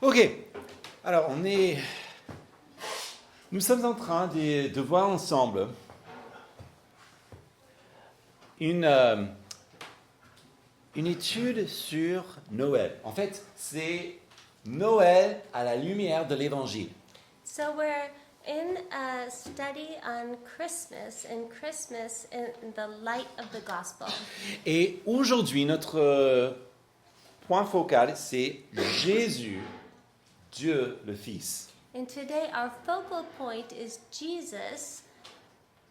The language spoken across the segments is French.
Ok, alors nous sommes en train de voir ensemble une étude sur Noël. En fait, c'est Noël à la lumière de l'Évangile. So we're in a study on Christmas, and Christmas in the light of the gospel. Et aujourd'hui, notre point focal, c'est Jésus, Dieu le Fils. And today our focal point is Jesus,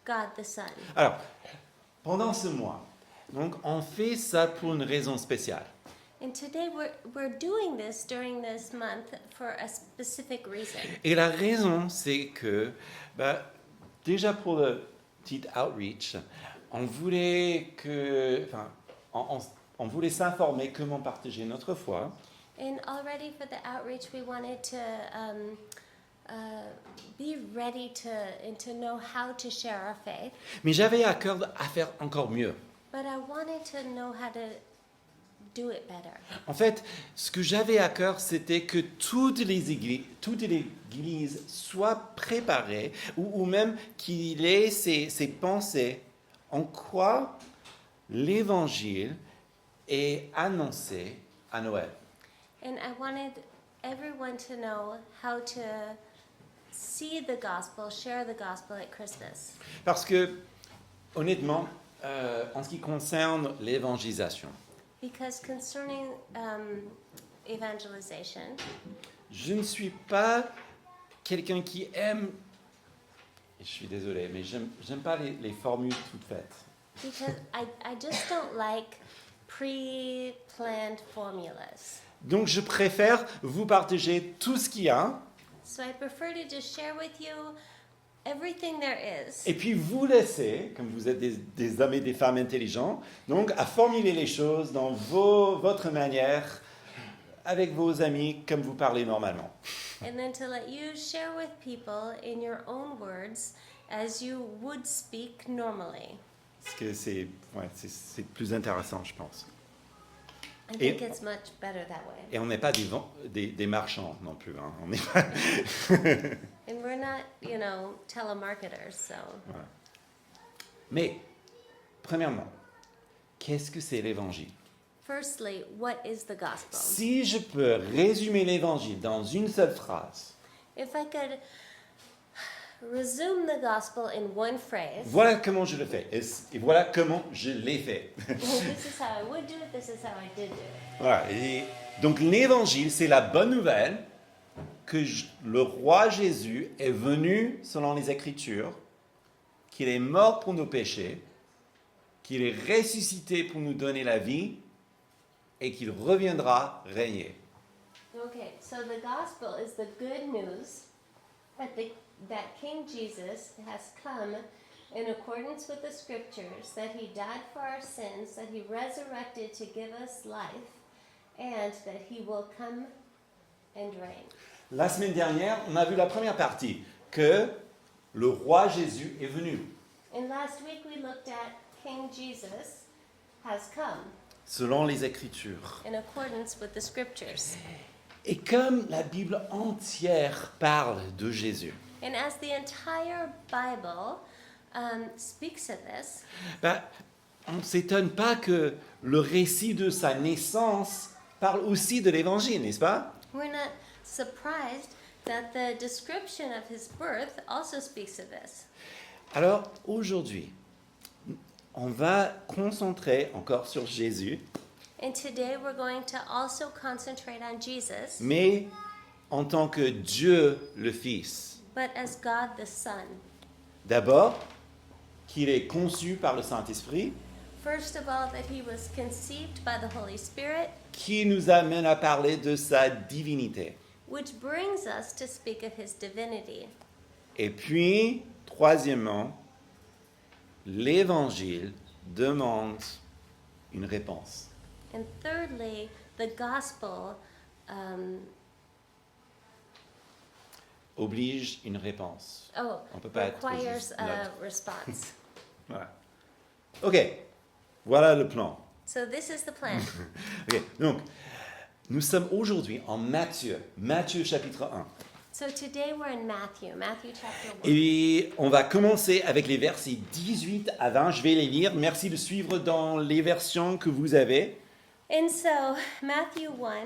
God the Son. Alors, pendant ce mois, donc, on fait ça pour une raison spéciale. And today we're doing this during this month for a specific reason. Et la raison, c'est que, déjà pour le petit outreach, on voulait on voulait s'informer comment partager notre foi. And already for the outreach, we wanted to be ready to know how to share our faith. Mais j'avais à cœur à faire encore mieux. But I wanted to know how to do it better. En fait, ce que j'avais à cœur, c'était que toutes les églises soient préparées, ou même qu'il ait ses pensées en quoi l'Évangile est annoncé à Noël. And I wanted everyone to know how to see the gospel, share the gospel at Christmas. Parce que, honnêtement, en ce qui concerne l'évangélisation, Because concerning evangelization, je ne suis pas quelqu'un qui aime, et je suis désolé, mais j'aime pas les formules toutes faites. because I just don't like pre-planned formulas. Donc je préfère vous partager tout ce qu'il y a, So I prefer to just share with you everything there is. et puis vous laisser, comme vous êtes des hommes et des femmes intelligents, donc à formuler les choses dans votre manière, avec vos amis, comme vous parlez normalement. And then to let you share with people in your own words as you would speak normally. Parce que c'est plus intéressant, je pense. I think it's much better that way. Et on n'est pas des marchands non plus. Hein. On n'est pas... And we're not, telemarketers, so. Voilà. Mais, premièrement, qu'est-ce que c'est l'Évangile? Firstly, what is the gospel? Si je peux résumer l'Évangile dans une seule phrase, If I could resume the gospel in one phrase, voilà comment je le fais. Et voilà comment je l'ai fait. this is how I would do it, this is how I did do it. Voilà. Et donc l'Évangile, c'est la bonne nouvelle que le roi Jésus est venu selon les Écritures, qu'il est mort pour nos péchés, qu'il est ressuscité pour nous donner la vie et qu'il reviendra régner. Okay, so the gospel is the good news that King Jesus has come in accordance with the scriptures, that he died for our sins, that he resurrected to give us life, and that he will come and reign. La semaine dernière, on a vu la première partie, que le roi Jésus est venu. And last week we looked at King Jesus has come Selon les Écritures. in accordance with the scriptures. Et comme la Bible entière parle de Jésus, And as the entire Bible speaks of this, on ne s'étonne pas que le récit de sa naissance parle aussi de l'Évangile, n'est-ce pas? we're not surprised that the description of his birth also speaks of this. Alors aujourd'hui, on va concentrer encore sur Jésus, And today we're going to also concentrate on Jesus, mais en tant que Dieu le Fils. but as God the Son. D'abord, qu'il est conçu par le Saint-Esprit, First of all, that he was conceived by the Holy Spirit, qui nous amène à parler de sa divinité. which brings us to speak of his divinity. Et puis, troisièmement, l'Évangile demande une réponse. And thirdly, the gospel Oblige une réponse. On peut pas être requires juste a neutre. response. Voilà. Ok, voilà le plan. So this is the plan. Ok, donc, Nous sommes aujourd'hui en Matthieu chapitre 1. So today we're in Matthew chapter 1. Et on va commencer avec les versets 18 à 20. Je vais les lire. Merci de suivre dans les versions que vous avez. And so, Matthew 1,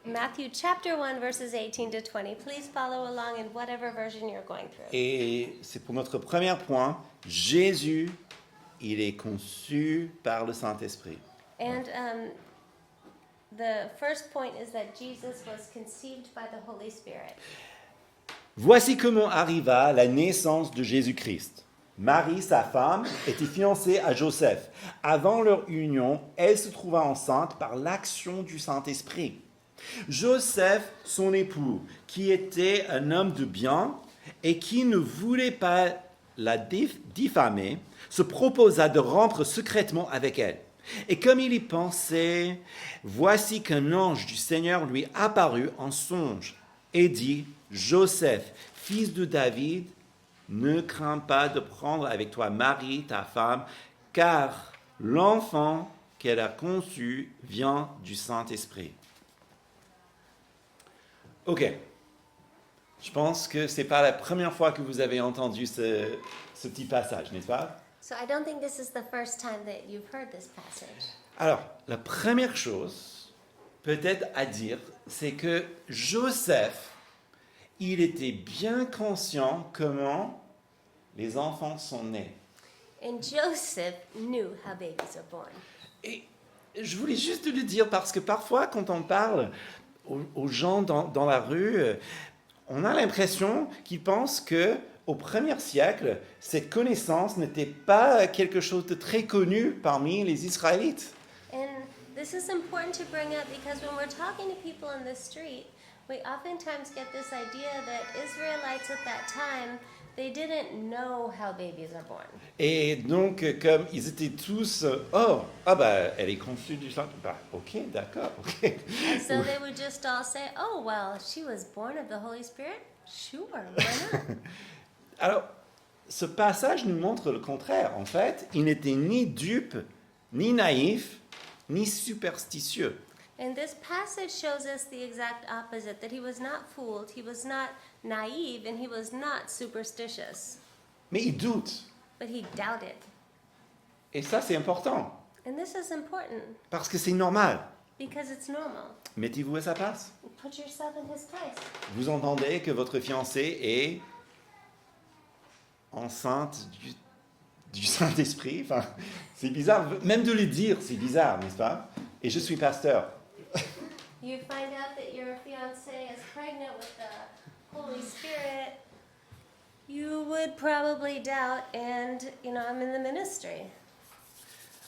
Matthew chapter 1, verses 18 to 20. Please follow along in whatever version you're going through. Et c'est pour notre premier point. Jésus, il est conçu par le Saint-Esprit. And the first point is that Jesus was conceived by the Holy Spirit. Voici comment arriva la naissance de Jésus-Christ. Marie, sa femme, était fiancée à Joseph. Avant leur union, elle se trouva enceinte par l'action du Saint-Esprit. Joseph, son époux, qui était un homme de bien et qui ne voulait pas la diffamer, se proposa de rompre secrètement avec elle. Et comme il y pensait, voici qu'un ange du Seigneur lui apparut en songe et dit, « Joseph, fils de David, ne crains pas de prendre avec toi Marie, ta femme, car l'enfant qu'elle a conçu vient du Saint-Esprit. » Ok. Je pense que ce n'est pas la première fois que vous avez entendu ce petit passage, n'est-ce pas? So I don't think this is the first time that you've heard this passage. Alors, la première chose, peut-être à dire, c'est que Joseph, il était bien conscient comment les enfants sont nés. And Joseph knew how babies are born. Et je voulais juste le dire parce que parfois, quand on parle aux gens dans la rue, on a l'impression qu'ils pensent qu'au 1er siècle, cette connaissance n'était pas quelque chose de très connu parmi les Israélites. And this is important to bring up because when we're talking to people in the street, we oftentimes get this idea that Israelites at that time, they didn't know how babies are born. Et donc, comme ils étaient tous, elle est conçue du sang. Ok, d'accord, ok. And so they would just all say, oh, well, she was born of the Holy Spirit? Sure, why not? Alors, ce passage nous montre le contraire. En fait, il n'était ni dupe, ni naïf, ni superstitieux. And this passage shows us the exact opposite, that he was not fooled, he was not naive, and he was not superstitious. Mais il doute. But he doubted. Et ça, c'est important. And this is important Parce que c'est normal. because it's normal. Mettez-vous à sa place. Put yourself in his place. Vous entendez que votre fiancée est enceinte du Saint-Esprit. Enfin, c'est bizarre. Même de le dire, c'est bizarre, n'est-ce pas? Et je suis pasteur. You find out that your fiancée is pregnant with the Holy Spirit, you would probably doubt, and, I'm in the ministry.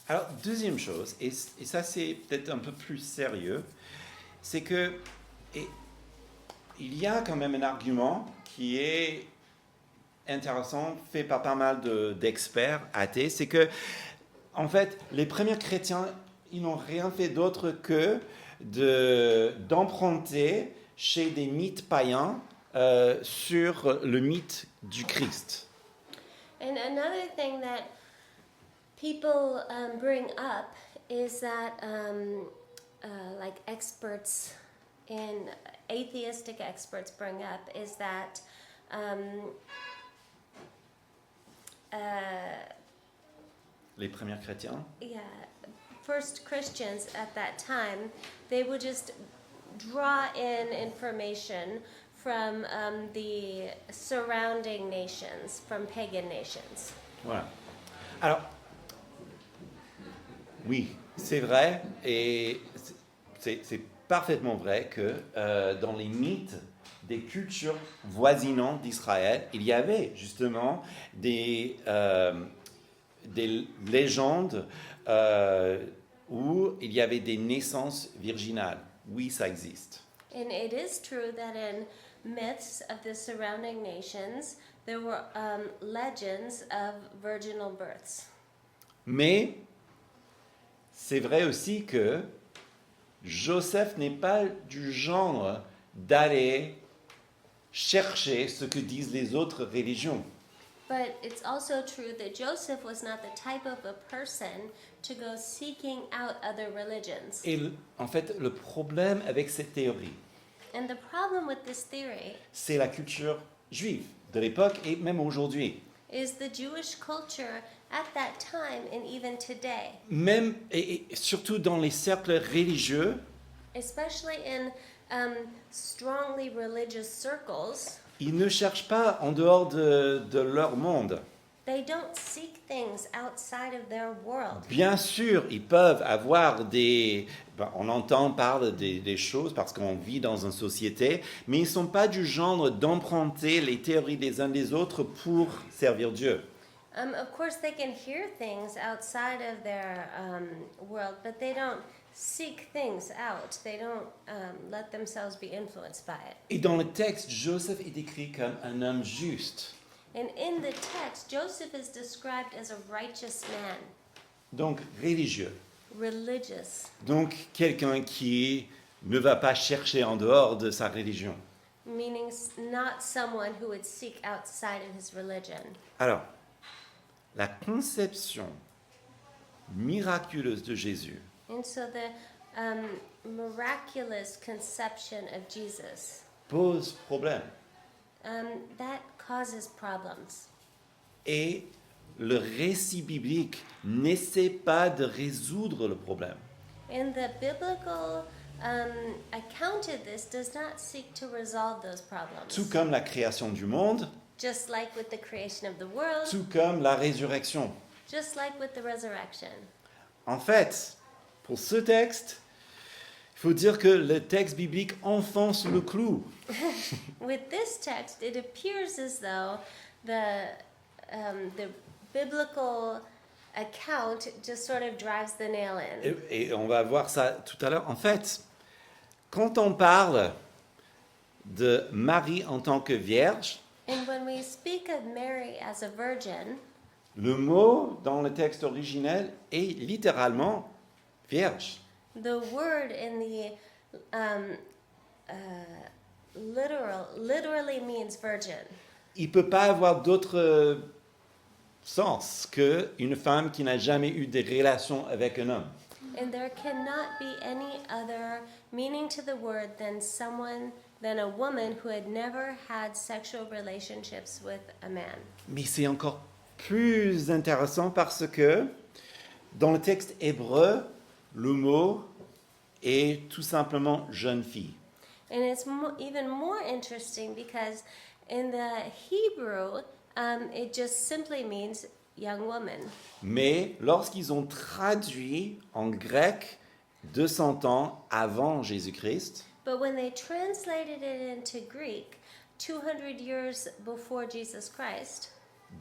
Alors, deuxième chose, et ça c'est peut-être un peu plus sérieux, c'est que il y a quand même un argument qui est intéressant, fait par pas mal d'experts athées, c'est que, en fait, les premiers chrétiens, ils n'ont rien fait d'autre que d'emprunter chez des mythes païens sur le mythe du Christ. And another thing that people bring up is that, like experts and atheistic experts bring up, is that Les premiers chrétiens. First Christians at that time, they would just draw in information from the surrounding nations, from pagan nations. Voilà. Alors, oui, c'est vrai, et c'est parfaitement vrai que dans les mythes des cultures voisinantes d'Israël, il y avait justement des légendes où il y avait des naissances virginales. Oui, ça existe. And it is true that in myths of the surrounding nations, there were legends of virginal births. Mais c'est vrai aussi que Joseph n'est pas du genre d'aller chercher ce que disent les autres religions. But it's also true that Joseph was not the type of a person to go seeking out other religions. Et en fait, le problème avec cette théorie, And the problem with this theory c'est la culture juive de l'époque et même aujourd'hui. is the Jewish culture at that time and even today, Même et surtout dans les cercles religieux, especially in strongly religious circles. ils ne cherchent pas en dehors de leur monde. They don't seek things outside of their world. Bien sûr, ils peuvent avoir on entend parler des choses parce qu'on vit dans une société, mais ils ne sont pas du genre d'emprunter les théories des uns des autres pour servir Dieu. Of course, they can hear things outside of their world, but they don't seek things out. They don't let themselves be influenced by it. Et dans le texte, Joseph est décrit comme un homme juste. And in the text, Joseph is described as a righteous man, Donc religieux. religious, Donc quelqu'un qui ne va pas chercher en dehors de sa religion. meaning not someone who would seek outside of his religion. Alors, la conception miraculeuse de Jésus And so the miraculous conception of Jesus, pose problème. that causes problems. Et le récit biblique n'essaie pas de résoudre le problème. And the biblical account of this does not seek to resolve those problems. Tout comme la création du monde, Just like with the creation of the world, tout comme la résurrection. just like with the resurrection. En fait, pour ce texte, il faut dire que le texte biblique enfonce le clou. With this text, it appears as though the biblical account just sort of drives the nail in. Et on va voir ça tout à l'heure. En fait, quand on parle de Marie en tant que vierge, And when we speak of Mary as a virgin, le mot dans le texte originel est littéralement vierge. the word in the literally means virgin. Il ne peut pas avoir d'autre sens qu'une femme qui n'a jamais eu de relation avec un homme. And there cannot be any other meaning to the word than a woman who had never had sexual relationships with a man. Mais c'est encore plus intéressant parce que dans le texte hébreu, le mot est tout simplement jeune fille. And it's even more interesting because in the Hebrew, it just simply means young woman. Mais lorsqu'ils ont traduit en grec 200 ans avant Jésus-Christ, But when they translated it into Greek, 200 years before Jesus Christ,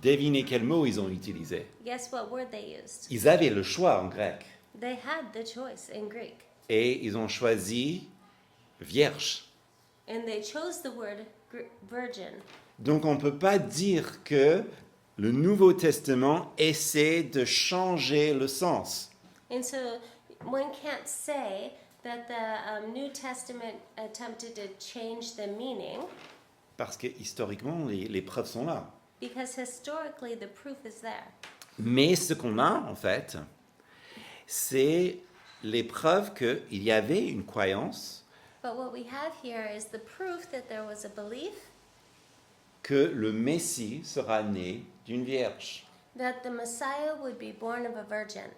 devinez quel mot ils ont utilisé. guess what word they used? Ils avaient le choix en grec They had the choice in Greek. et ils ont choisi vierge. And they chose the word virgin. Donc on ne peut pas dire que le Nouveau Testament essaie de changer le sens. And so one can't say that the New Testament attempted to change the meaning Parce que historiquement, les preuves sont là. because historically the proof is there. Mais ce qu'on a, en fait, c'est les preuves qu'il y avait une croyance But what we have here is the proof that there was a belief que le Messie sera né d'une vierge. that the Messiah would be born of a virgin.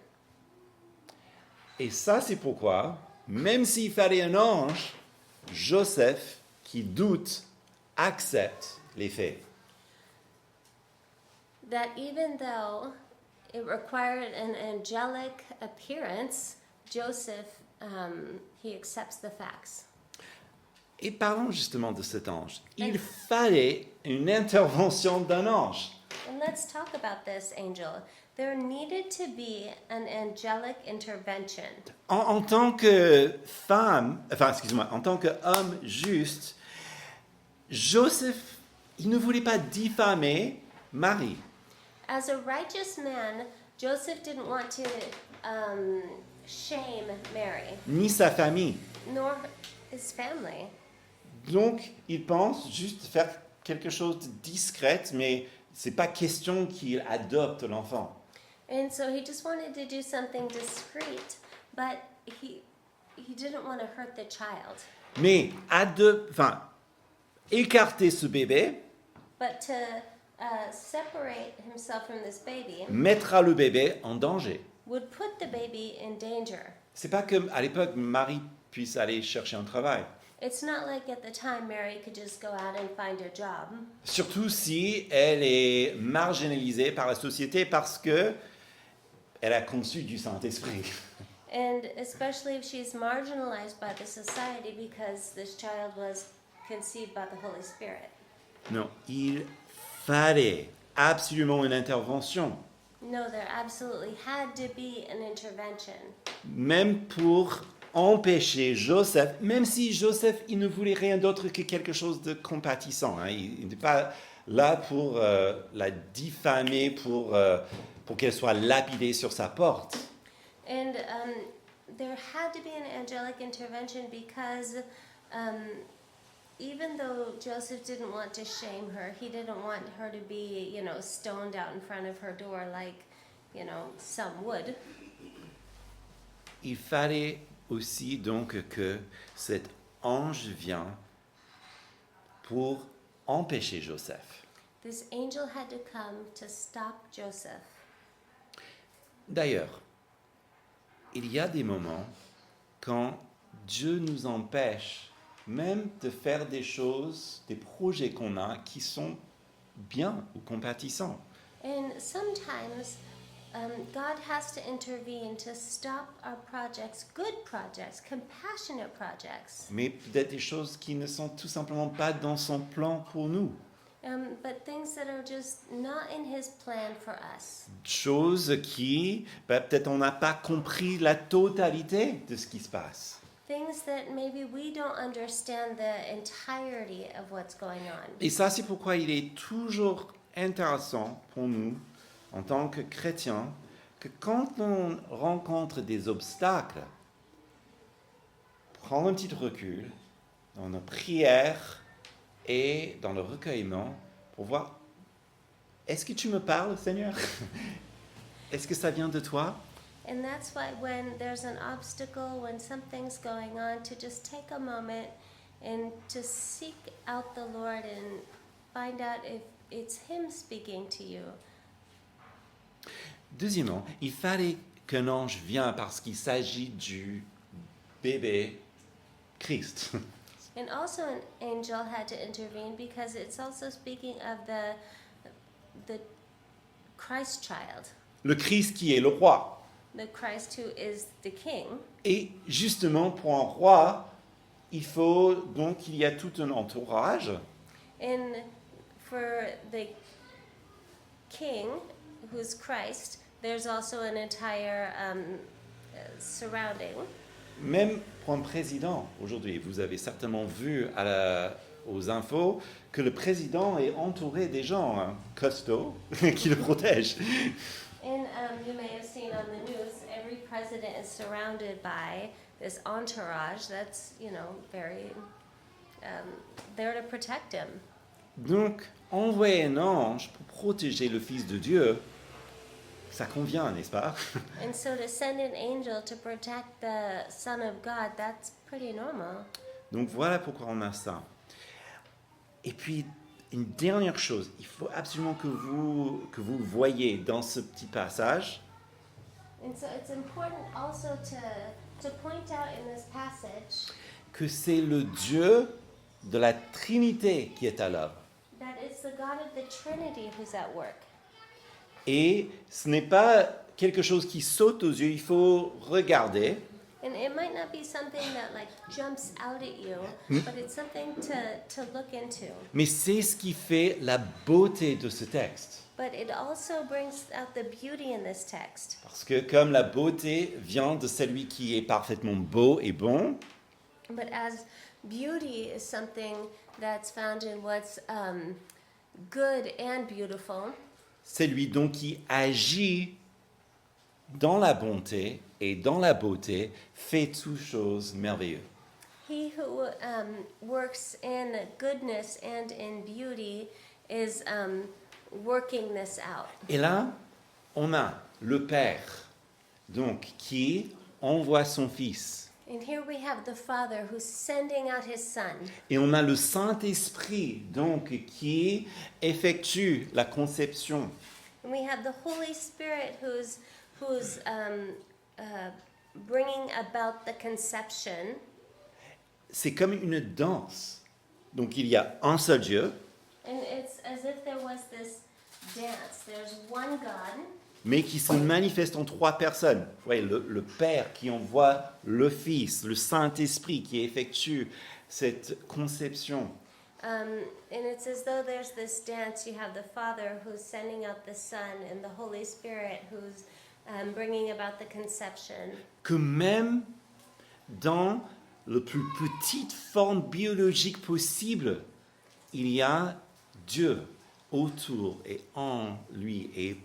Et ça, c'est pourquoi, même s'il fallait un ange, Joseph, qui doute, accepte les faits. That even though it required an angelic appearance, Joseph, he accepts the facts. Et parlons justement de cet ange. Il fallait une intervention d'un ange. And let's talk about this angel. There needed to be an angelic intervention. En tant que femme, en tant qu'homme juste, Joseph, il ne voulait pas diffamer Marie. As a righteous man, Joseph didn't want to shame Mary, Ni sa famille. nor his family. Donc, il pense juste faire quelque chose de discret, mais c'est pas question qu'il adopte l'enfant. And so he just wanted to do something discreet, but he didn't want to hurt the child. Mais écarter ce bébé But to separate himself from this baby mettra le bébé en danger. would put the baby in danger. C'est pas que à l'époque Marie puisse aller chercher un travail. It's not like at the time Mary could just go out and find a job. Surtout si elle est marginalisée par la société parce que elle a conçu du Saint-Esprit. And especially if she's marginalized by the society because this child was conceived by the Holy Spirit. Non, il fallait absolument une intervention, No, there absolutely had to be an intervention. même pour empêcher Joseph, même si Joseph, il ne voulait rien d'autre que quelque chose de compatissant. Hein. Il n'était pas là pour la diffamer, pour qu'elle soit lapidée sur sa porte. And there had to be an angelic intervention because even though Joseph didn't want to shame her, he didn't want her to be, stoned out in front of her door like, some would. Il fallait aussi donc que cet ange vienne pour empêcher Joseph. This angel had to come to stop Joseph. D'ailleurs, il y a des moments quand Dieu nous empêche même de faire des choses, des projets qu'on a qui sont bien ou compatissants. And sometimes God has to intervene to stop our projects, good projects, compassionate projects, Mais peut-être des choses qui ne sont tout simplement pas dans son plan pour nous. but things that are just not in His plan for us. Choses qui, peut-être on n'a pas compris la totalité de ce qui se passe. Things that maybe we don't understand the entirety of what's going on. Et ça, c'est pourquoi il est toujours intéressant pour nous, en tant que chrétiens, que quand on rencontre des obstacles, prendre un petit recul dans nos prières et dans le recueillement pour voir, est-ce que tu me parles, Seigneur? Est-ce que ça vient de toi? And that's why when there's an obstacle, when something's going on, to just take a moment and to seek out the Lord and find out if it's Him speaking to you. Deuxièmement, il fallait qu'un ange vienne parce qu'il s'agit du bébé Christ. And also an angel had to intervene because it's also speaking of the Christ child, Le Christ qui est le roi. the Christ who is the king. Et justement, pour un roi, il faut donc qu'il y a tout un entourage. And for the king, who's Christ, there's also an entire surrounding. Même pour un président, aujourd'hui, vous avez certainement vu aux infos que le président est entouré des gens costauds qui le protègent. And you may have seen on the news, every president is surrounded by this entourage that's, very there to protect him. Donc, envoyer un ange pour protéger le Fils de Dieu, ça convient, n'est-ce pas? And so to send an angel to protect the Son of God, that's pretty normal. Donc voilà pourquoi on a ça. Et puis, une dernière chose, il faut absolument que vous voyez dans ce petit passage And so it's important also to point out in this passage que c'est le Dieu de la Trinité qui est à l'œuvre. that it's the God of the Trinity who's at work. Et ce n'est pas quelque chose qui saute aux yeux, il faut regarder. And it might not be something that jumps out at you, but it's something to look into. Mais c'est ce qui fait la beauté de ce texte. But it also brings out the beauty in this text. Parce que comme la beauté vient de celui qui est parfaitement beau et bon, But as beauty is something that's found in what's good and beautiful, c'est lui donc qui agit dans la bonté et dans la beauté, fait toutes choses merveilleuses. he who works in goodness and in beauty is working this out. Et là, on a le Père, donc, qui envoie son Fils. And here we have the Father who's sending out his Son. Et on a le Saint-Esprit, donc, qui effectue la conception. And we have the Holy Spirit who's bringing about the conception. C'est comme une danse. Donc, il y a un seul Dieu, And it's as if there was this dance. There's one God, mais qui se manifeste en trois personnes. Vous voyez, le Père qui envoie le Fils, le Saint-Esprit qui effectue cette conception. and it's as though there's this dance. You have the Father who's sending out the Son, and the Holy Spirit who's bringing about the conception. Que même dans la plus petite forme biologique possible, il y a Dieu autour et en lui et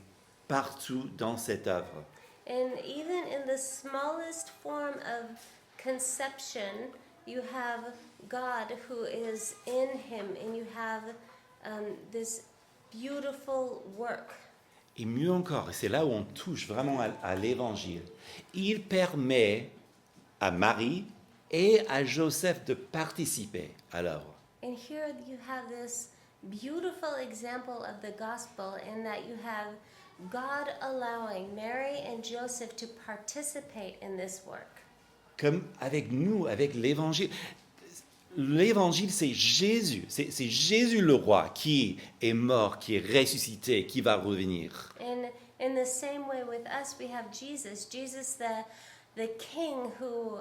partout dans cette œuvre. And even in the smallest form of conception, you have God who is in him, and you have this beautiful work. Et mieux encore, et c'est là où on touche vraiment à l'évangile, il permet à Marie et à Joseph de participer à l'œuvre. And here you have this beautiful example of the gospel, in that you have God allowing Mary and Joseph to participate in this work. Comme avec nous, avec l'évangile. L'évangile, c'est Jésus. C'est Jésus le roi qui est mort, qui est ressuscité, qui va revenir. And in the same way with us, we have Jesus. Jesus, the King who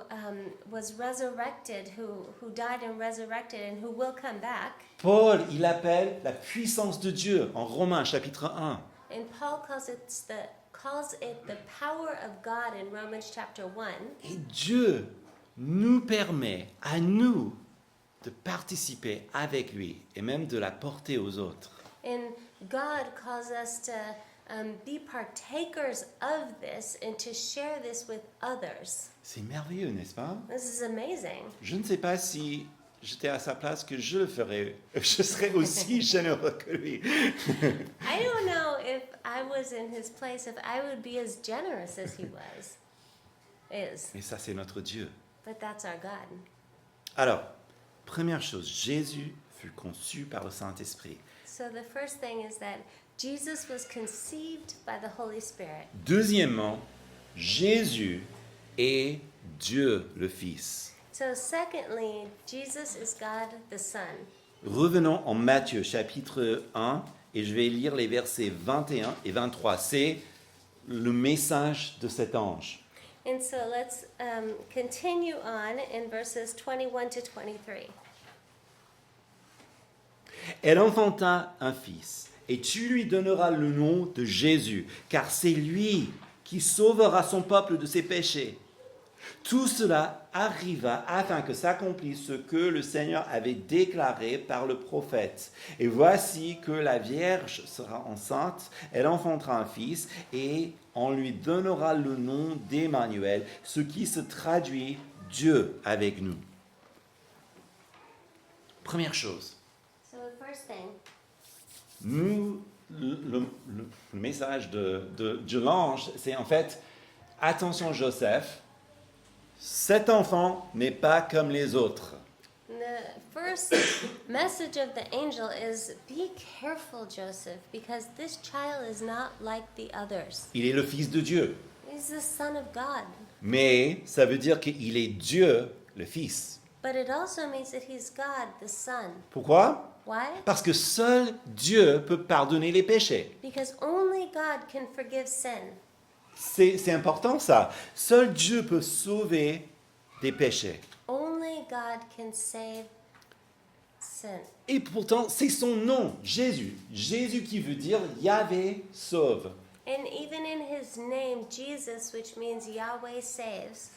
was resurrected, who died and resurrected, and who will come back. Paul, il appelle la puissance de Dieu en Romains chapitre 1. And Paul calls it the power of God in Romans chapter 1. Et Dieu nous permet à nous de participer avec lui et même de la porter aux autres. And God calls us to be partakers of this and to share this with others. C'est merveilleux, n'est-ce pas? This is amazing. Je ne sais pas si j'étais à sa place que je le ferais. Je serais aussi généreux que lui. I don't know if I was in his place, if I would be as generous as he is. Mais ça, c'est notre Dieu. But that's our God. Alors, première chose, Jésus fut conçu par le Saint-Esprit. So the first thing is that Jesus was conceived by the Holy Spirit. Deuxièmement, Jésus est Dieu le Fils. So secondly, Jesus is God the Son. Revenons en Matthieu chapitre 1 et je vais lire les versets 21 et 23. C'est le message de cet ange. And so let's continue on in verses 21 to 23. Elle enfanta un fils, et tu lui donneras le nom de Jésus, car c'est lui qui sauvera son peuple de ses péchés. Tout cela arriva afin que s'accomplisse ce que le Seigneur avait déclaré par le prophète. Et voici que la Vierge sera enceinte, elle enfantera un fils, et on lui donnera le nom d'Emmanuel, ce qui se traduit Dieu avec nous. Première chose. So the first thing, Nous, le message de l'ange, c'est en fait, attention Joseph, cet enfant n'est pas comme les autres. the first message of the angel is, be careful, Joseph, because this child is not like the others. Il est le Fils de Dieu, He's the Son of God. mais ça veut dire qu'il est Dieu, le Fils. But it also means that he's God, the Son. Pourquoi? Why? Parce que seul Dieu peut pardonner les péchés. Because only God can forgive sin. C'est important ça. Seul Dieu peut sauver des péchés. Only God can save sin. Et pourtant, c'est son nom, Jésus. Jésus qui veut dire Yahvé sauve. And even in his name, Jesus, which means Yahweh saves,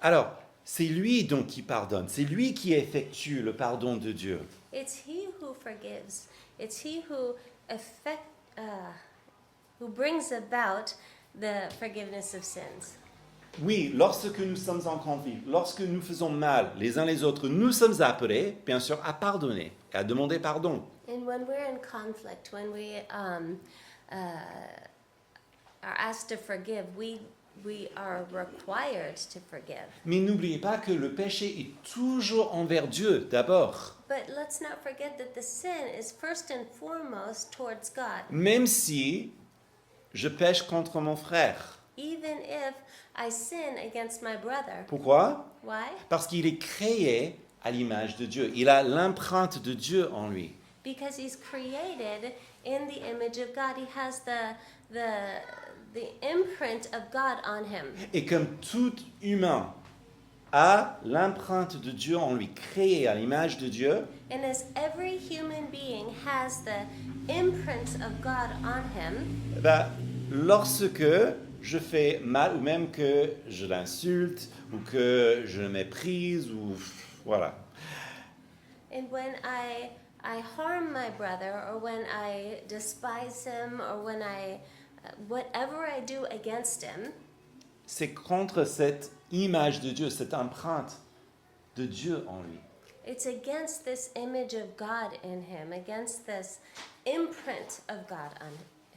Alors, c'est lui donc qui pardonne. C'est lui qui effectue le pardon de Dieu. it's he who forgives. It's he who who brings about the forgiveness of sins. Oui, lorsque nous sommes en conflit, lorsque nous faisons mal les uns les autres, nous sommes appelés, bien sûr, à pardonner et à demander pardon. And when we're in conflict, when we are asked to forgive, we are required to forgive. Mais n'oubliez pas que le péché est toujours envers Dieu d'abord. But let's not forget that the sin is first and foremost towards God. Même si je pêche contre mon frère. Even if I sin against my brother. Pourquoi? Why? Parce qu'il est créé à l'image de Dieu. Il a l'empreinte de Dieu en lui. Because he's created in the image of God. He has the imprint of God on him. Et comme tout humain a l'empreinte de Dieu en lui, créé à l'image de Dieu, And as every human being has the imprint of God on him, lorsque je fais mal, ou même que je l'insulte, ou que je le méprise, ou voilà. and when I harm my brother, or when I despise him, or when whatever I do against him, C'est contre cette image de Dieu, cette empreinte de Dieu en lui. it's against this image of God in him, against this imprint of God on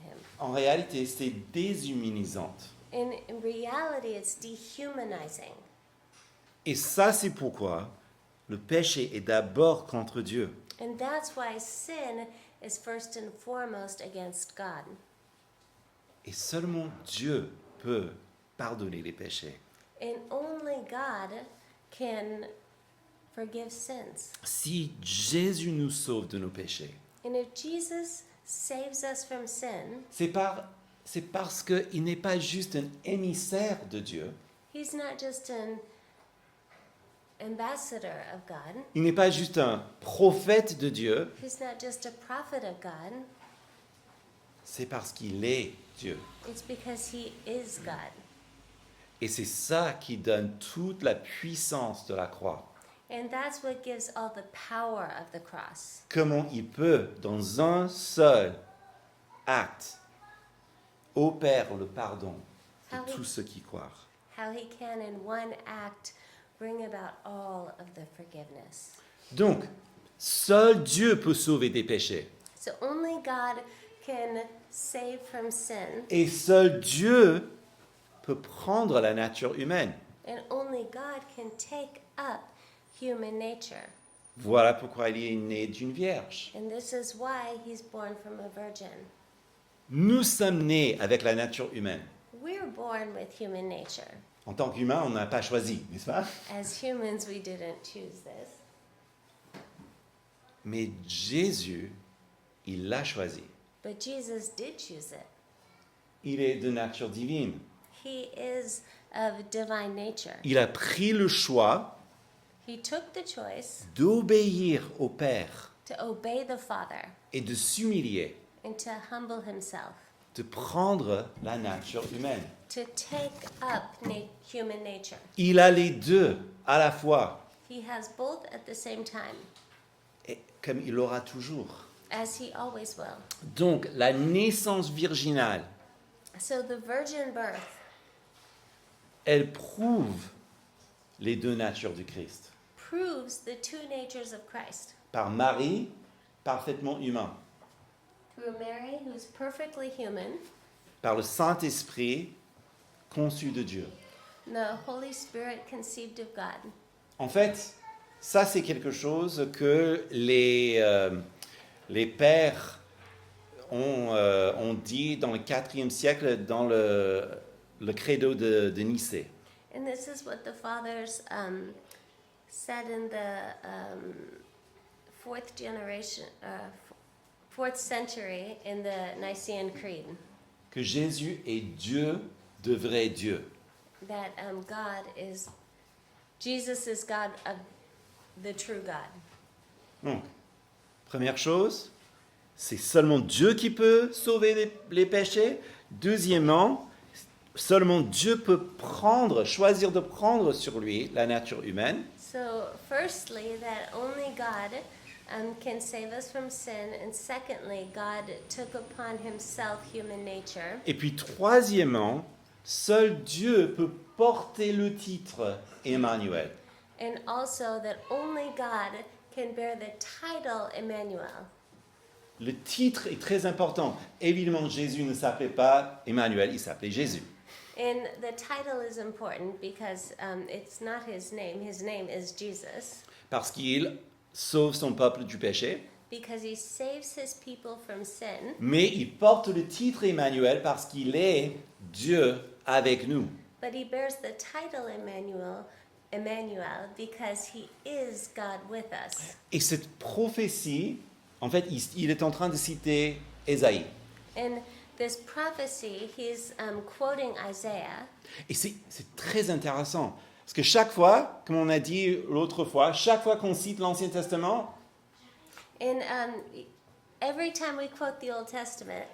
him. En réalité, c'est déshumanisant. In reality, it's dehumanizing. Et ça, c'est pourquoi le péché est d'abord contre Dieu. And that's why sin is first and foremost against God. Et seulement Dieu peut pardonner les péchés. And only God can forgive sins. Si Jésus nous sauve de nos péchés, And if Jesus saves us from sin, c'est parce qu'il n'est pas juste un émissaire de Dieu, he's not just an ambassador of God. il n'est pas juste un prophète de Dieu, He's not just a prophet of God. c'est parce qu'il est Dieu. It's because he is God. Et c'est ça qui donne toute la puissance de la croix. And that's what gives all the power of the cross. Comment il peut, dans un seul acte, opérer le pardon de tous ceux qui croient. How he can, in one act, bring about all of the forgiveness. Donc, seul Dieu peut sauver des péchés. So only God can save from sin, Et seul Dieu peut prendre la nature humaine. and only God can take up human nature. Voilà pourquoi il est né d'une vierge. And this is why he's born from a virgin. Nous sommes nés avec la nature humaine. We're born with human nature. En tant qu'humain, on n'a pas choisi, n'est-ce pas? As humans, we didn't choose this. Mais Jésus, il l'a choisi. But Jesus did choose it. Il est de nature divine. He is of divine nature. Il a pris le choix He took the choice d'obéir au Père to obey the Father et de s'humilier, and to humble himself, de prendre la nature humaine. to take up human nature. Il a les deux à la fois, He has both at the same time, et comme il l'aura toujours. as he always will. Donc, la naissance virginale, So the virgin birth, elle prouve les deux natures du Christ. proves the two natures of Christ. Par Marie, parfaitement humain. Through Mary, who's perfectly human, Par le Saint-Esprit, conçu de Dieu. the Holy Spirit conceived of God. En fait, ça c'est quelque chose que les pères ont dit dans le IVe siècle dans le credo de Nicée. And this is what the fathers said in the fourth century in the Nicene Creed, Que Jésus est Dieu de vrai Dieu. that Jesus is God of the true God. Donc, première chose, c'est seulement Dieu qui peut sauver les péchés. Deuxièmement, seulement Dieu peut choisir de prendre sur lui la nature humaine. So, firstly, that only God can save us from sin, and secondly, God took upon himself human nature. Et puis troisièmement, seul Dieu peut porter le titre Emmanuel. And also that only God can bear the title Emmanuel. le titre est très important. Évidemment, Jésus ne s'appelait pas Emmanuel, il s'appelait Jésus. And the title is important because it's not his name. His name is Jesus Parce qu'il sauve son peuple du péché. because he saves his people from sin. Mais il porte le titre Emmanuel parce qu'il est Dieu avec nous. But he bears the title Emmanuel because he is God with us. Et cette prophétie, en fait, il est en train de citer Ésaïe. In this prophecy, he's quoting Isaiah. Et c'est très intéressant. Parce que chaque fois, comme on a dit l'autre fois, chaque fois qu'on cite l'Ancien Testament, And every time we quote the Old Testament,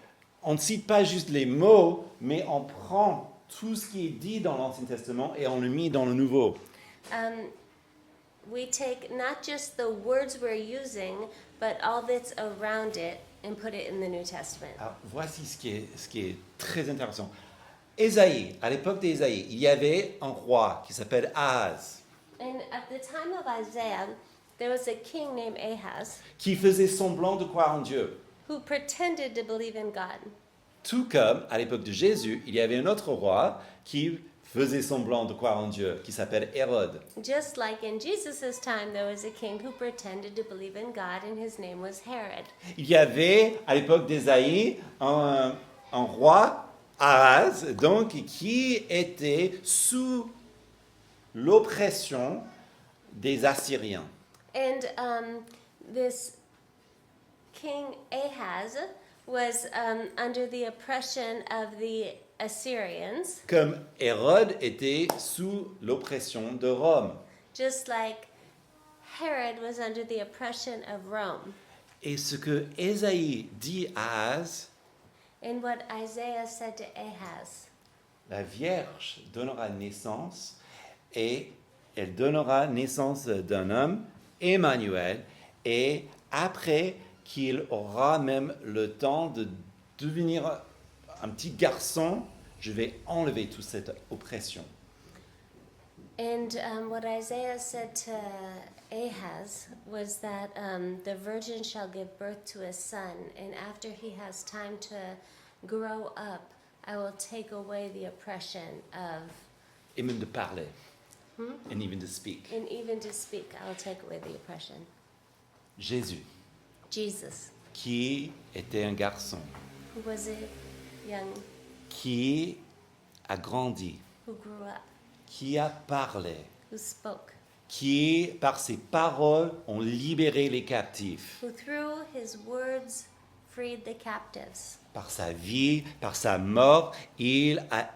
on ne cite pas juste les mots, mais on prend tout ce qui est dit dans l'Ancien Testament et on le met dans le Nouveau. we take not just the words we're using, but all that's around it and put it in the New Testament. Alors, voici ce qui est très intéressant. Ésaïe, à l'époque d'Ésaïe, il y avait un roi qui s'appelle Ahaz, And at the time of Isaiah, there was a king named Ahaz qui faisait semblant de croire en Dieu. who pretended to believe in God. Tout comme, à l'époque de Jésus, il y avait un autre roi qui faisait semblant de croire en Dieu, qui s'appelle Hérode. Just like in Jesus' time, there was a king who pretended to believe in God, and his name was Herod. Il y avait, à l'époque d'Ésaïe, un roi, Ahaz, donc, qui était sous l'oppression des Assyriens. And this king Ahaz was under the oppression of the Assyrians, Comme Hérode était sous l'oppression de Rome. just like Herod was under the oppression of Rome. Et ce que Ésaïe dit à Ahaz, And what Isaiah said to Ahaz, la Vierge donnera naissance et elle donnera naissance d'un homme, Emmanuel, et après qu'il aura même le temps de devenir un petit garçon, je vais enlever toute cette oppression. and what Isaiah said to Ahaz was that the virgin shall give birth to a son, and after he has time to grow up, I will take away the oppression of, Et même de parler, and even to speak. and even to speak, I will take away the oppression. Jésus, Jesus, qui était un garçon, who was a young, qui a grandi, who grew up, qui a parlé, who spoke, qui, par ses paroles, ont libéré les captifs. who through his words freed the captives. Par sa vie, par sa mort, il a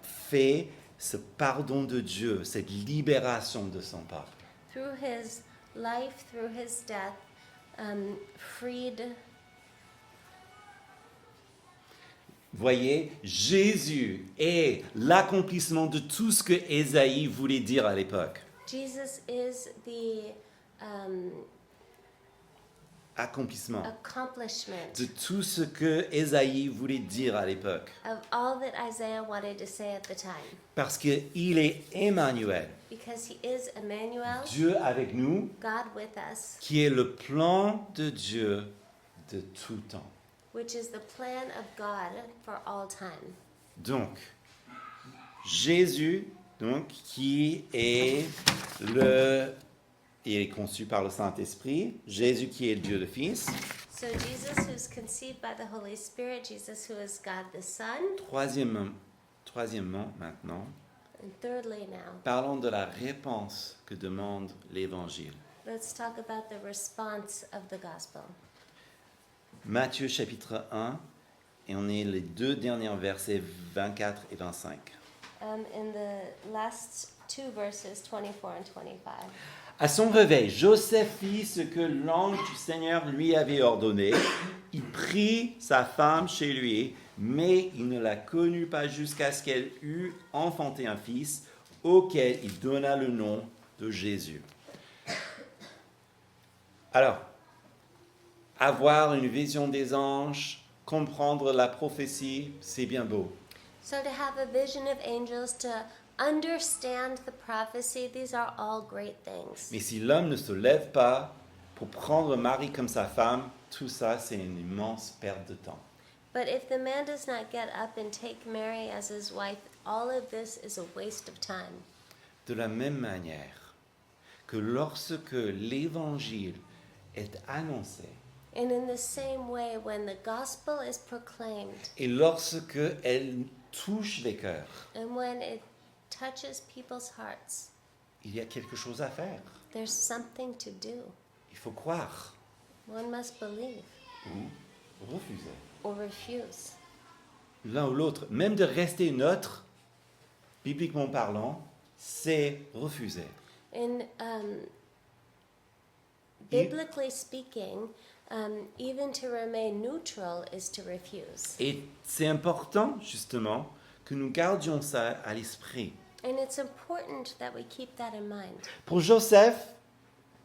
fait ce pardon de Dieu, cette libération de son peuple. Through his life, through his death, freed. Voyez, Jésus est l'accomplissement de tout ce que Ésaïe voulait dire à l'époque. Jesus is the Accomplissement accomplishment de tout ce que Ésaïe voulait dire à l'époque. of all that Isaiah wanted to say at the time. Parce qu'il est Emmanuel, Because he is Emmanuel, Dieu avec nous, God with us, qui est le plan de Dieu de tout temps. which is the plan of God for all time. Donc, Jésus, donc, il est conçu par le Saint-Esprit, Jésus qui est Dieu le Fils. So Jesus, who's conceived by the Holy Spirit, Jesus, who is God the Son, Troisièmement, maintenant, and thirdly now, parlons de la réponse que demande l'Évangile. let's talk about the response of the gospel. Matthieu chapitre 1, et on est les deux derniers versets 24 et 25. In the last two verses, 24 and 25. À son réveil, Joseph fit ce que l'ange du Seigneur lui avait ordonné. Il prit sa femme chez lui, mais il ne la connut pas jusqu'à ce qu'elle eût enfanté un fils, auquel il donna le nom de Jésus. Alors, avoir une vision des anges, comprendre la prophétie, c'est bien beau. So to have a vision of angels, to understand the prophecy, these are all great things. Mais si l'homme ne se lève pas pour prendre Marie comme sa femme, tout ça, c'est une immense perte de temps. But if the man does not get up and take Mary as his wife, all of this is a waste of time. De la même manière que lorsque l'évangile est annoncé And in the same way, when the gospel is proclaimed et lorsque elle touche les cœurs, and when it touches people's hearts, il y a quelque chose à faire. there's something to do. Il faut croire One must believe ou refuser. or refuse. L'un ou l'autre, même de rester neutre, bibliquement parlant, c'est refuser. And biblically speaking, even to remain neutral is to refuse. Et c'est important, justement, que nous gardions ça à l'esprit. And it's important that we keep that in mind. Pour Joseph,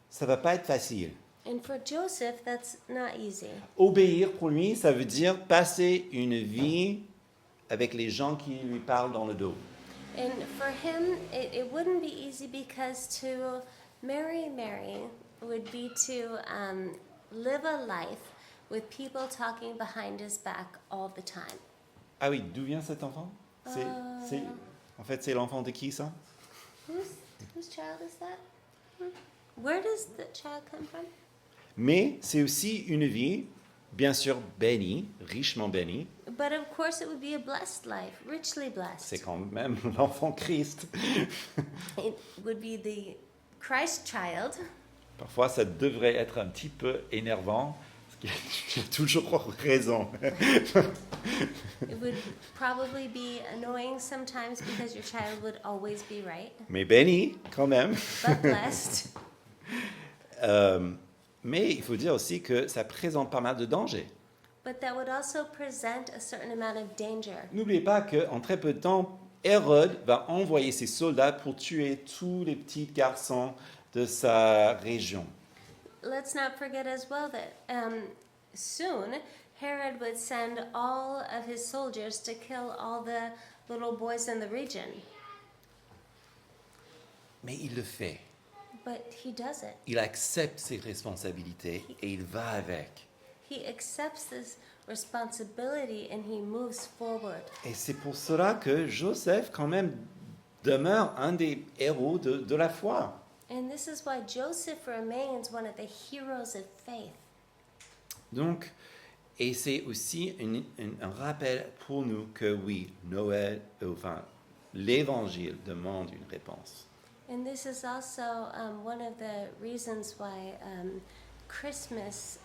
ça va pas être facile. And for Joseph, that's not easy. Obéir, pour lui, ça veut dire passer une vie avec les gens qui lui parlent dans le dos. And for him, it wouldn't be easy because to marry Mary would be to live a life with people talking behind his back all the time. Ah oui, d'où vient cet enfant? En fait, c'est l'enfant de qui, ça? Whose child is that? Where does the child come from? Mais c'est aussi une vie, bien sûr, bénie, richement bénie. But of course, it would be a blessed life, richly blessed. C'est quand même l'enfant Christ. It would be the Christ child. Parfois, ça devrait être un petit peu énervant, parce qu'il y a toujours raison. It would probably be annoying sometimes because your child would always be right, Mais béni, quand même. but blessed. Mais il faut dire aussi que ça présente pas mal de dangers. But that would also present a certain amount of danger. N'oubliez pas qu'en très peu de temps, Hérode va envoyer ses soldats pour tuer tous les petits garçons de sa région. Let's not forget as well that soon Herod would send all of his soldiers to kill all the little boys in the region. Mais il le fait. But he does it. Il accepte ses responsabilités et il va avec. He accepts this responsibility and he moves forward. Et c'est pour cela que Joseph, quand même, demeure un des héros de la foi. And this is why Joseph remains one of the heroes of faith. Donc, et c'est aussi un rappel pour nous que oui, Noël, enfin, l'Évangile demande une réponse. And this is also one of the reasons why Christmas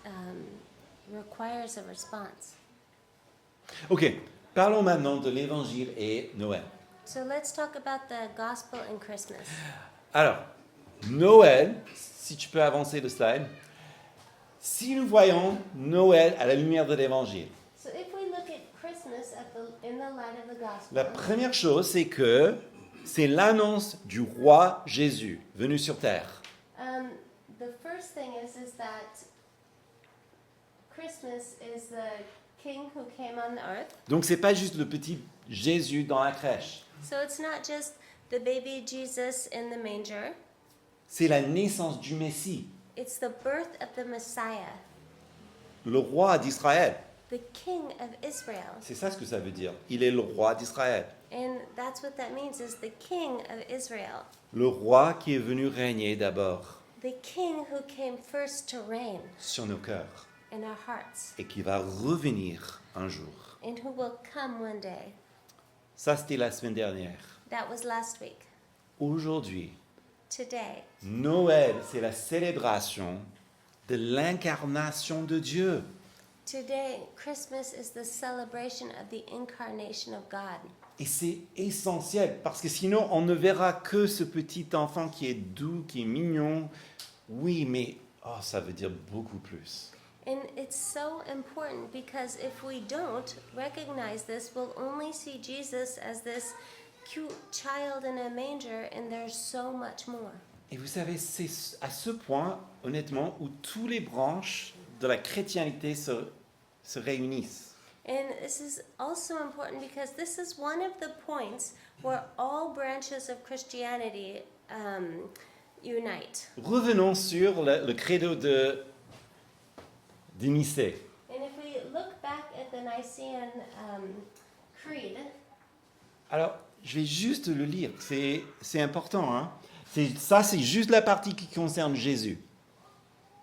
requires a response. Ok, parlons maintenant de l'Évangile et Noël. So let's talk about the gospel and Christmas. Alors, Noël, si tu peux avancer le slide. Si nous voyons Noël à la lumière de l'Évangile, So if we look at Christmas in the light of the gospel, la première chose, c'est que c'est l'annonce du roi Jésus venu sur terre. the first thing is that Christmas is the King who came on the earth. Donc, c'est pas juste le petit Jésus dans la crèche. So it's not just the baby Jesus in the manger. C'est la naissance du Messie, It's the birth of the Messiah, le roi d'Israël. the King of Israel. C'est ça ce que ça veut dire. Il est le roi d'Israël. And that's what that means, is the King of Israel. Le roi qui est venu régner d'abord The King who came first to reign sur nos cœurs in our hearts et qui va revenir un jour. and who will come one day. Ça, c'était la semaine dernière. That was last week. Aujourd'hui, Today, Noël, c'est la célébration de l'incarnation de Dieu. today, Christmas is the celebration of the incarnation of God. Et c'est essentiel parce que sinon, on ne verra que ce petit enfant qui est doux, qui est mignon. Oui, mais ça veut dire beaucoup plus. And it's so important because if we don't recognize this, we'll only see Jesus as this cute child in a manger, and there's so much more. Et vous savez, c'est à ce point, honnêtement, où tous les branches de la chrétienté se réunissent. And this is also important because this is one of the points where all branches of Christianity unite. Revenons sur le credo de Nicée. And if we look back at the Nicene Creed, Alors, je vais juste le lire, c'est important. Hein? C'est juste la partie qui concerne Jésus.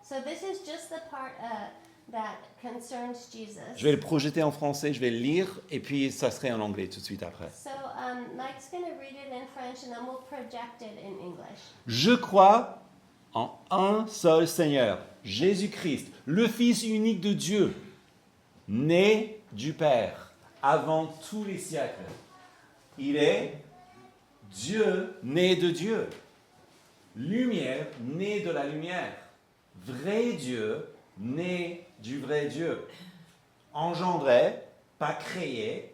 so this is just the part that concerns Jesus. Je vais le projeter en français, je vais le lire, et puis ça serait en anglais tout de suite après. So Mike's going to read it in French and then we'll project it in English. Je crois en un seul Seigneur, Jésus-Christ, le Fils unique de Dieu, né du Père avant tous les siècles. Il est Dieu né de Dieu, lumière née de la lumière, vrai Dieu né du vrai Dieu, engendré, pas créé,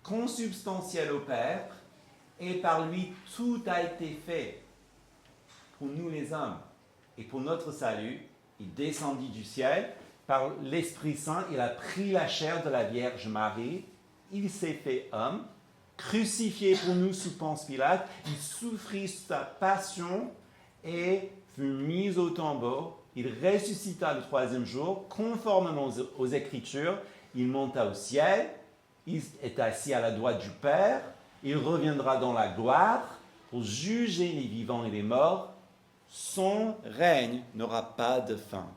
consubstantiel au Père, et par lui tout a été fait pour nous les hommes. Et pour notre salut, il descendit du ciel, par l'Esprit Saint, il a pris la chair de la Vierge Marie, il s'est fait homme, crucifié pour nous sous Ponce Pilate, il souffrit sa passion et fut mis au tombeau. Il ressuscita le troisième jour, conformément aux Écritures. Il monta au ciel, il est assis à la droite du Père. Il reviendra dans la gloire pour juger les vivants et les morts. Son règne n'aura pas de fin.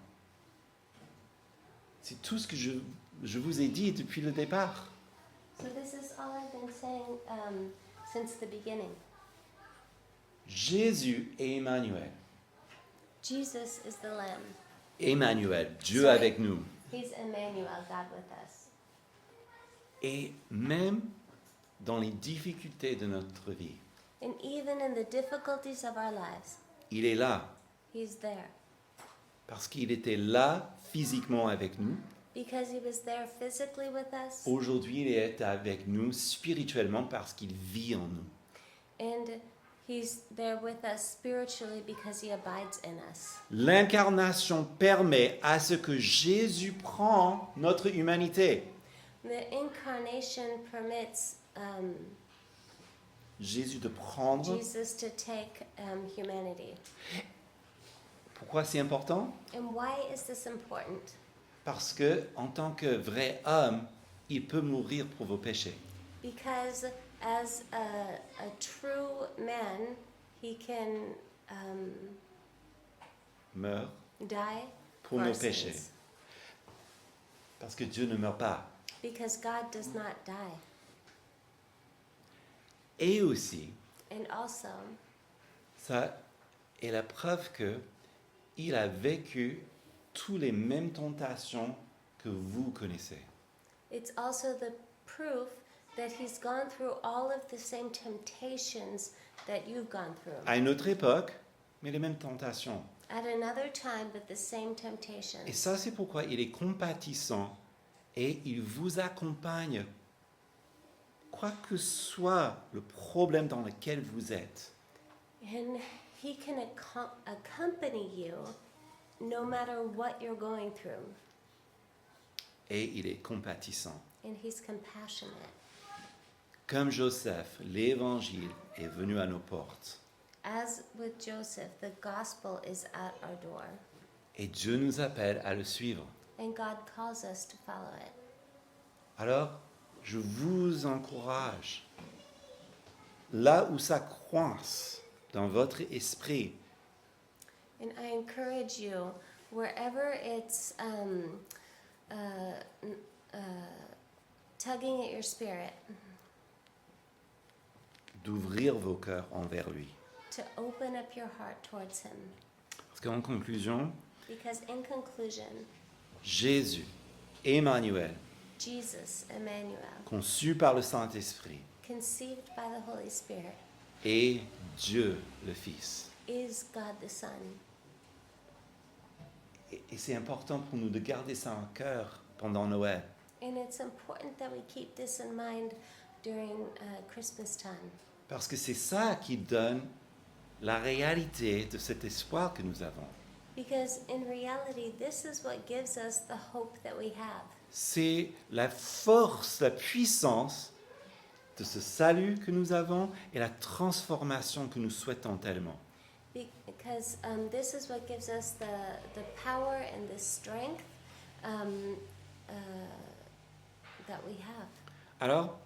C'est tout ce que je vous ai dit depuis le départ. So this is all I've been saying since the beginning. Jésus est Emmanuel. Jesus is the Lamb. Emmanuel, Dieu Sorry. avec nous. He's Emmanuel, God with us. Et même dans les difficultés de notre vie, And even in the difficulties of our lives, il est là. He's there. Parce qu'il était là physiquement avec nous. Because He was there physically with us, Aujourd'hui, il est avec nous spirituellement parce qu'il vit en nous. and He's there with us spiritually because He abides in us. L'incarnation permet à ce que Jésus prend notre humanité. The incarnation permits Jésus de prendre. Jesus to take humanity. Pourquoi c'est important? And why is this important? Parce que en tant que vrai homme, il peut mourir pour vos péchés. Because as a true man, He can Meurt die pour for nos our péchés. sins. Parce que Dieu ne meurt pas. Because God does not die. Et aussi, And also, ça est la preuve que il a vécu toutes les mêmes tentations que vous connaissez. it's also the proof that He's gone through all of the same temptations that you've gone through. À une autre époque, mais les mêmes tentations. At another time, but the same temptations. Et ça, c'est pourquoi il est compatissant et il vous accompagne. Quoi que soit le problème dans lequel vous êtes, And He can accompany you no matter what you're going through. et il est compatissant. And He's compassionate. Comme Joseph, l'évangile est venu à nos portes. As with Joseph, the gospel is at our door. Et Dieu nous appelle à le suivre. And God calls us to follow it. Alors, je vous encourage, là où ça coince dans votre esprit, And I encourage you, wherever it's tugging at your spirit, d'ouvrir vos cœurs envers lui. to open up your heart towards Him. Parce qu'en conclusion, Because in conclusion, Jésus, Emmanuel, Jesus, Emmanuel, conçu par le Saint-Esprit, conceived by the Holy Spirit, et Dieu le Fils. is God the Son. Et c'est important pour nous de garder ça en cœur pendant Noël. And it's important that we keep this in mind during Christmas time. Parce que c'est ça qui donne la réalité de cet espoir que nous avons. Because in reality, this is what gives us the hope that we have. C'est la force, la puissance de ce salut que nous avons et la transformation que nous souhaitons tellement. Because this is what gives us the power and the strength that we have. Alors,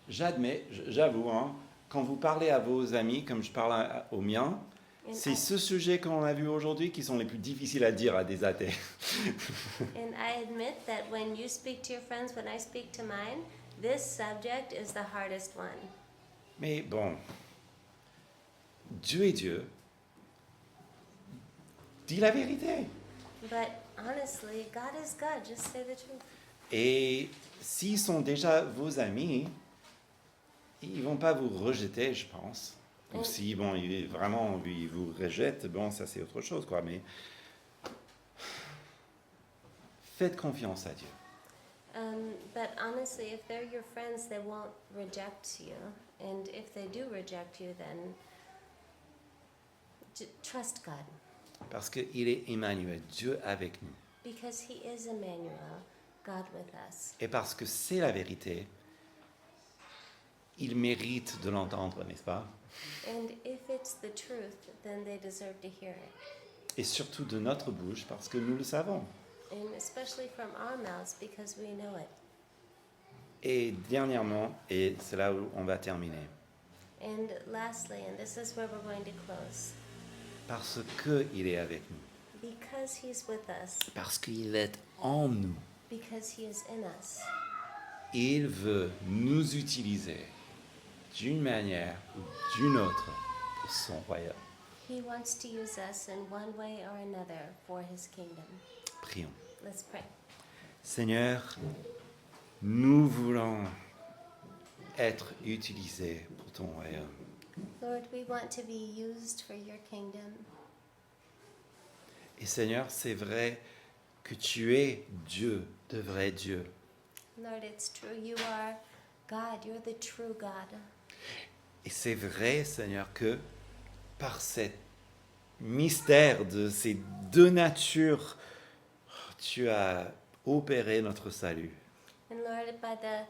j'avoue, hein, quand vous parlez à vos amis, comme je parle aux miens, And c'est I- ce sujet qu'on a vu aujourd'hui qui sont les plus difficiles à dire à des athées. And I admit that when you speak to your friends, when I speak to mine, this subject is the hardest one. Mais bon, Dieu est Dieu. Dis la vérité. But honestly, God is God. Just say the truth. Et s'ils sont déjà vos amis, ils vont pas vous rejeter, je pense. Ou si, bon, ils vous rejettent, bon, ça c'est autre chose, quoi. Mais faites confiance à Dieu. But honestly, if they're your friends, they won't reject you. And if they do reject you, then trust God. Parce qu'il est Emmanuel, Dieu avec nous. Because He is Emmanuel, God with us. Et parce que c'est la vérité, il mérite de l'entendre, n'est-ce pas? And if it's the truth, then they deserve to hear it. Et surtout de notre bouche, parce que nous le savons. And especially from our mouths, because we know it. Et dernièrement, et c'est là où on va terminer, And lastly, and this is where we're going to close, parce qu'il est avec nous, because He's with us, parce qu'il est en nous, because He is in us, il veut nous utiliser d'une manière ou d'une autre pour son royaume. He wants to use us in one way or another for His kingdom. Prions. Let's pray. Seigneur, nous voulons être utilisés pour ton royaume. Lord, we want to be used for your kingdom. Et Seigneur, c'est vrai que tu es Dieu, de vrai Dieu. Lord, it's true. You are God. You're the true God. Et c'est vrai, Seigneur, que par ce mystère de ces deux natures, tu as opéré notre salut. And Lord, by the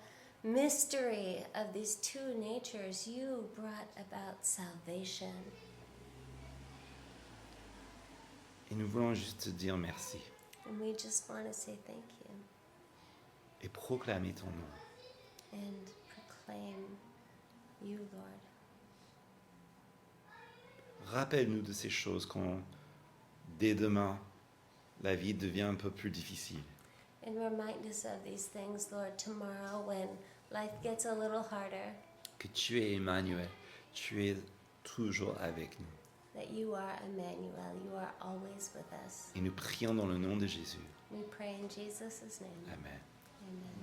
mystery of these two natures, you brought about salvation. Et nous voulons juste te dire merci And we just want to say thank you et proclamer ton nom. and proclaim you, Lord. Rappelle-nous de ces choses quand, dès demain, la vie devient un peu plus difficile. And remind us of these things, Lord, tomorrow when life gets a little harder, Que tu es Emmanuel, tu es toujours avec nous. that you are Emmanuel. You are always with us. Et nous prions dans le nom de Jésus. We pray in Jesus' name. Amen. Amen.